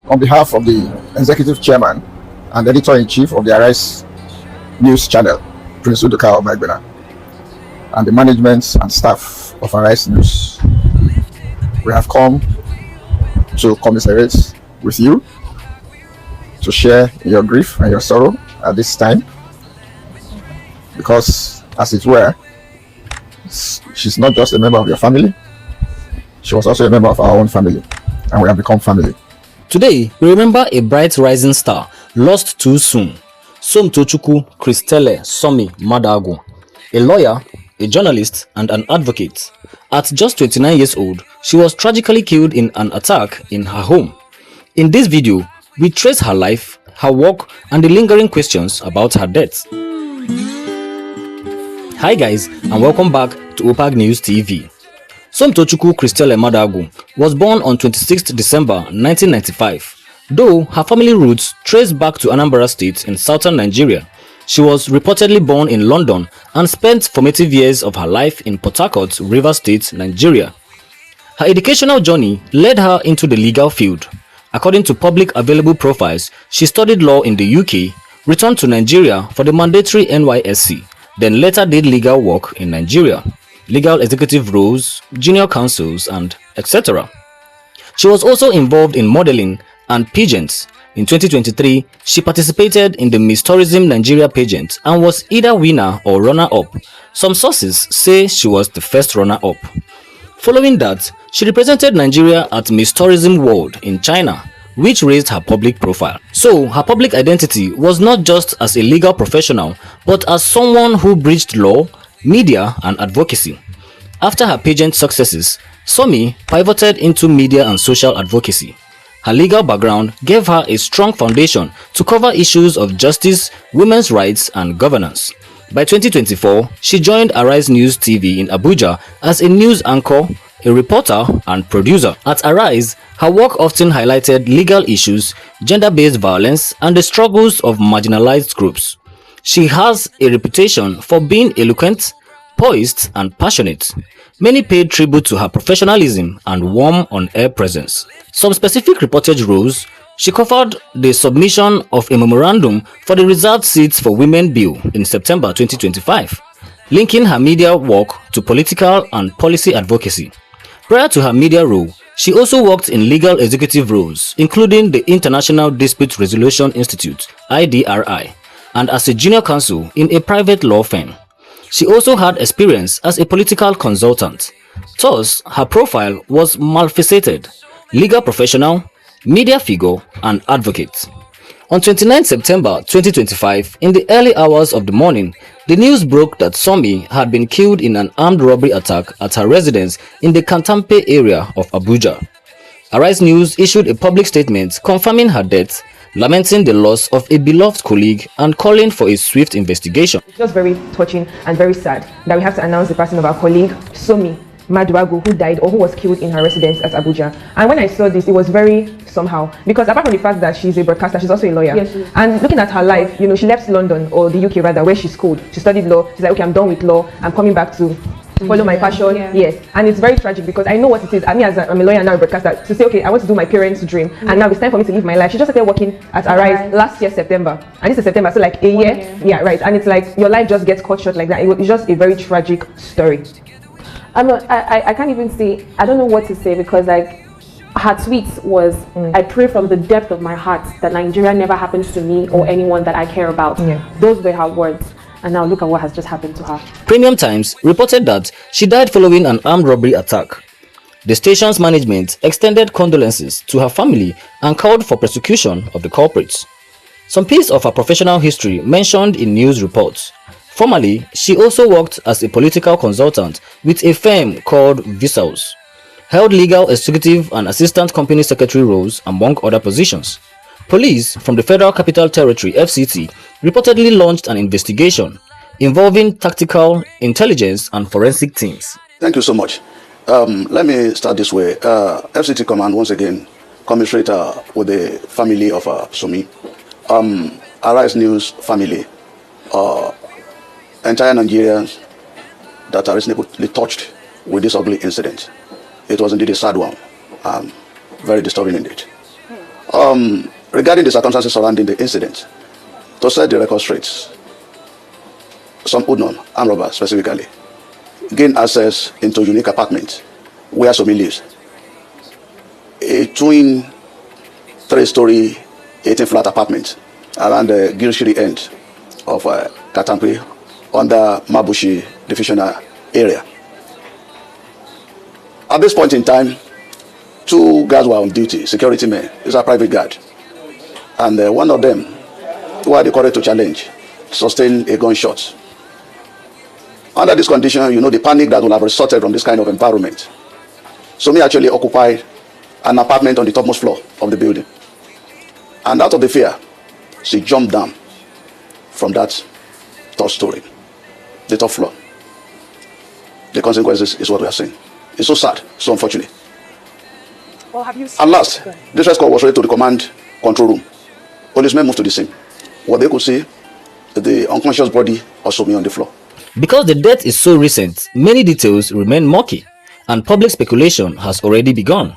On behalf of the Executive Chairman and Editor-in-Chief of the Arise News Channel, Prince Udoka Obagbena, and the management and staff of Arise News, we have come to commiserate with you, to share your grief and your sorrow at this time, because, as it were, she's not just a member of your family, she was also a member of our own family, and we have become family. Today, we remember a bright rising star lost too soon. Somtochukwu Christelle Sommie Madagu, a lawyer, a journalist, and an advocate. At just 29 years old, she was tragically killed in an attack in her home. In this video, we trace her life, her work, and the lingering questions about her death. Hi guys, and welcome back to OPAG News TV. Somtochukwu Christelle Madagu was born on 26th December 1995. Though her family roots trace back to Anambra State in southern Nigeria, she was reportedly born in London and spent formative years of her life in Port Harcourt, Rivers State, Nigeria. Her educational journey led her into the legal field. According to public available profiles, she studied law in the UK, returned to Nigeria for the mandatory NYSC, then later did legal work in Nigeria, legal executive roles, junior counsels, and etc. She was also involved in modeling and pageants. In 2023, she participated in the Miss Tourism Nigeria pageant and was either winner or runner-up. Some sources say she was the first runner-up. Following that, she represented Nigeria at Miss Tourism World in China, which raised her public profile. So, her public identity was not just as a legal professional, but as someone who bridged law, media, and advocacy. After her pageant successes, Sommie pivoted into media and social advocacy. Her legal background gave her a strong foundation to cover issues of justice, women's rights, and governance. By 2024, she joined Arise News TV in Abuja as a news anchor, a reporter, and producer. At Arise, her work often highlighted legal issues, gender-based violence, and the struggles of marginalized groups. She has a reputation for being eloquent, poised, and passionate. Many paid tribute to her professionalism and warm on-air presence. Some specific reportage roles: she covered the submission of a memorandum for the Reserved Seats for Women Bill in September 2025, linking her media work to political and policy advocacy. Prior to her media role, she also worked in legal executive roles, including the International Dispute Resolution Institute (IDRI), and as a junior counsel in a private law firm. She also had experience as a political consultant. Thus, her profile was multifaceted: legal professional, media figure, and advocate. On 29 September 2025, in the early hours of the morning, the news broke that Sommie had been killed in an armed robbery attack at her residence in the Kantampe area of Abuja. Arise News issued a public statement confirming her death, lamenting the loss of a beloved colleague and calling for a swift investigation. It's just very touching and very sad that we have to announce the passing of our colleague Sommie Madagu, who died or who was killed in her residence at Abuja. And when I saw this, it was very somehow, because apart from the fact that she's a broadcaster, she's also a lawyer. Yes, and looking at her life, you know, she left London, or the UK rather, where she schooled. She studied law. She's like, okay, I'm done with law. I'm coming back to follow my passion. Yes, and it's very tragic because I know what it is. I mean, I'm a lawyer now, a broadcaster, to say, okay, I want to do my parents' dream, and now it's time for me to live my life. She just started working at Arise last year, September, and this is September, so like a year. Yeah, right. And it's like your life just gets cut short like that. It's just a very tragic story. I can't even say, I don't know what to say, because like her tweets was, I pray from the depth of my heart that Nigeria never happens to me or anyone that I care about. Those were her words. And now look at what has just happened to her. Premium Times reported that she died following an armed robbery attack. The station's management extended condolences to her family and called for prosecution of the culprits. Some piece of her professional history mentioned in news reports. Formerly, she also worked as a political consultant with a firm called Vissals, held legal executive and assistant company secretary roles, among other positions. Police from the Federal Capital Territory (FCT) reportedly launched an investigation involving tactical, intelligence, and forensic teams. Thank you so much. Let me start this way. FCT Command, once again, commiserate with the family of Sommie. Arise News family, entire Nigerians that are reasonably touched with this ugly incident. It was indeed a sad one, very disturbing indeed. Regarding the circumstances surrounding the incident, to set the record straight, some Udnon, armed robbers specifically, gained access into a unique apartment where Sommie lives. A twin 3-story 18-flat apartment around the Gilshiri end of Katampi under Mabushi divisional area. At this point in time, 2 guards were on duty, security men. It's a private guard. And one of them, who had the courage to challenge, sustained a gunshot. Under this condition, you know the panic that will have resulted from this kind of environment. Sommie actually occupied an apartment on the topmost floor of the building. And out of the fear, she jumped down from that 3rd story, the top floor. The consequences is what we are seeing. It's so sad, so unfortunate. Well, have you seen? At last, this rescue was ready to the command control room. Policemen moved to the scene. What they could see, the unconscious body of Sommie on the floor. Because the death is so recent, many details remain murky, and public speculation has already begun.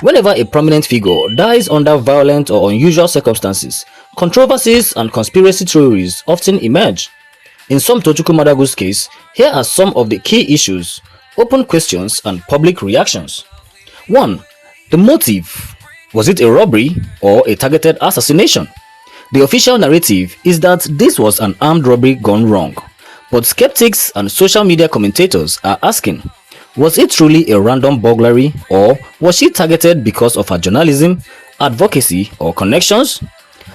Whenever a prominent figure dies under violent or unusual circumstances, controversies and conspiracy theories often emerge. In Sommie Tochukwu Madagu's case, here are some of the key issues, open questions and public reactions. 1. The motive. Was it a robbery or a targeted assassination? The official narrative is that this was an armed robbery gone wrong, but skeptics and social media commentators are asking, was it truly a random burglary, or was she targeted because of her journalism, advocacy or connections?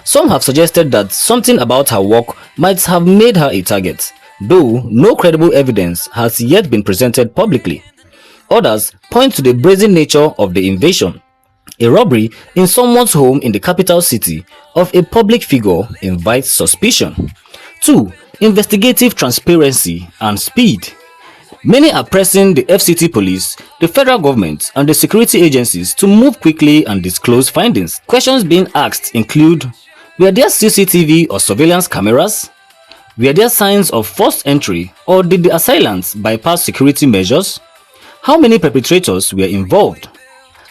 Some have suggested that something about her work might have made her a target, though no credible evidence has yet been presented publicly. Others point to the brazen nature of the invasion. A robbery in someone's home in the capital city of a public figure invites suspicion. 2. Investigative transparency and speed. Many are pressing the FCT police, the federal government and the security agencies to move quickly and disclose findings. Questions being asked include, were there CCTV or surveillance cameras? Were there signs of forced entry, or did the assailants bypass security measures? How many perpetrators were involved?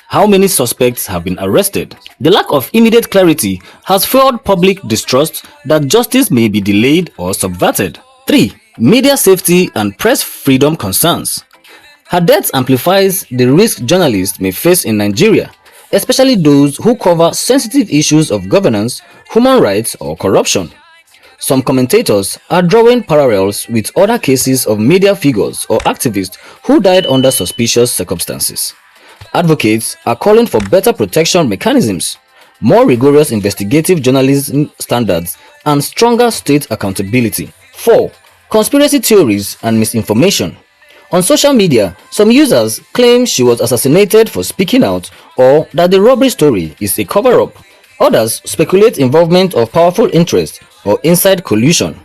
How many suspects have been arrested? The lack of immediate clarity has fueled public distrust that justice may be delayed or subverted. 3. Media safety and press freedom concerns. Her death amplifies the risk journalists may face in Nigeria, especially those who cover sensitive issues of governance, human rights or corruption. Some commentators are drawing parallels with other cases of media figures or activists who died under suspicious circumstances. Advocates are calling for better protection mechanisms, more rigorous investigative journalism standards, and stronger state accountability. 4. Conspiracy theories and misinformation. On social media, some users claim she was assassinated for speaking out or that the robbery story is a cover-up. Others speculate involvement of powerful interests or inside collusion.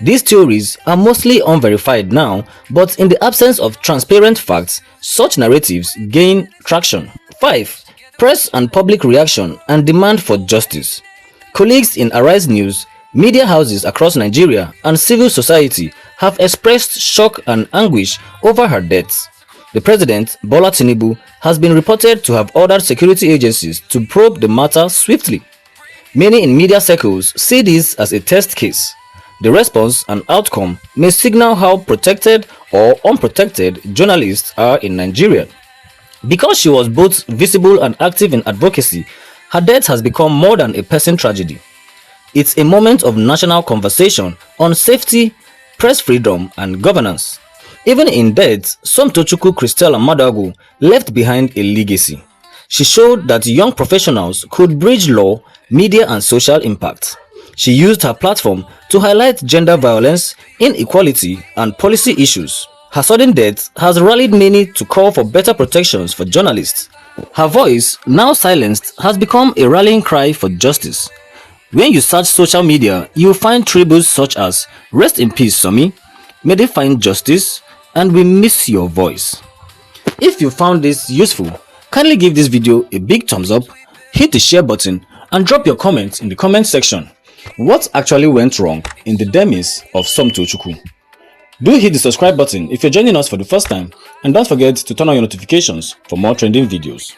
These theories are mostly unverified now, but in the absence of transparent facts, such narratives gain traction. 5. Press and public reaction and demand for justice. Colleagues in Arise News, media houses across Nigeria, and civil society have expressed shock and anguish over her death. The president, Bola Tinubu, has been reported to have ordered security agencies to probe the matter swiftly. Many in media circles see this as a test case. The response and outcome may signal how protected or unprotected journalists are in Nigeria. Because she was both visible and active in advocacy, her death has become more than a person tragedy. It's a moment of national conversation on safety, press freedom, and governance. Even in death, Sommie Tochukwu Christella Madagu left behind a legacy. She showed that young professionals could bridge law, media, and social impact. She used her platform to highlight gender violence, inequality, and policy issues. Her sudden death has rallied many to call for better protections for journalists. Her voice, now silenced, has become a rallying cry for justice. When you search social media, you will find tributes such as "Rest in peace, Sommie," "May they find justice," and "We miss your voice." If you found this useful, kindly give this video a big thumbs up, hit the share button, and drop your comments in the comment section. What actually went wrong in the demise of Sommie Tochukwu? Do hit the subscribe button if you're joining us for the first time, and don't forget to turn on your notifications for more trending videos.